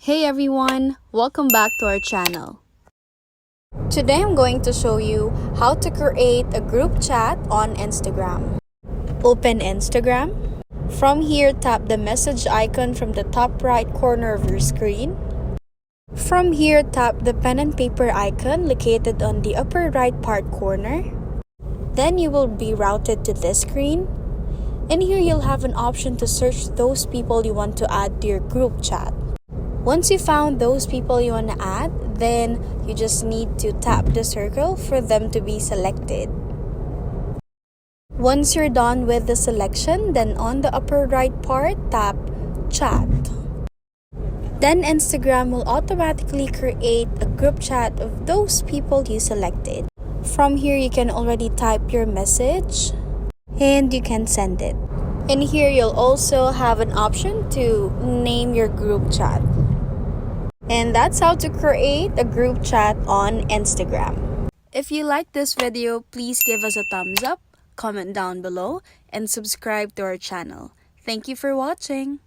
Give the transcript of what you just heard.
Hey everyone, welcome back to our channel. Today I'm going to show you how to create a group chat on Instagram. Open Instagram. From here, tap the message icon from the top right corner of your screen. From here, tap the pen and paper icon located on the upper right part corner. Then you will be routed to this screen. And here you'll have an option to search those people you want to add to your group chat. Once you found those people you want to add, then you just need to tap the circle for them to be selected. Once you're done with the selection, then on the upper right part, tap Chat. Then Instagram will automatically create a group chat of those people you selected. From here, you can already type your message and you can send it. And here you'll also have an option to name your group chat. And that's how to create a group chat on Instagram. If you like this video, please give us a thumbs up, comment down below, and subscribe to our channel. Thank you for watching.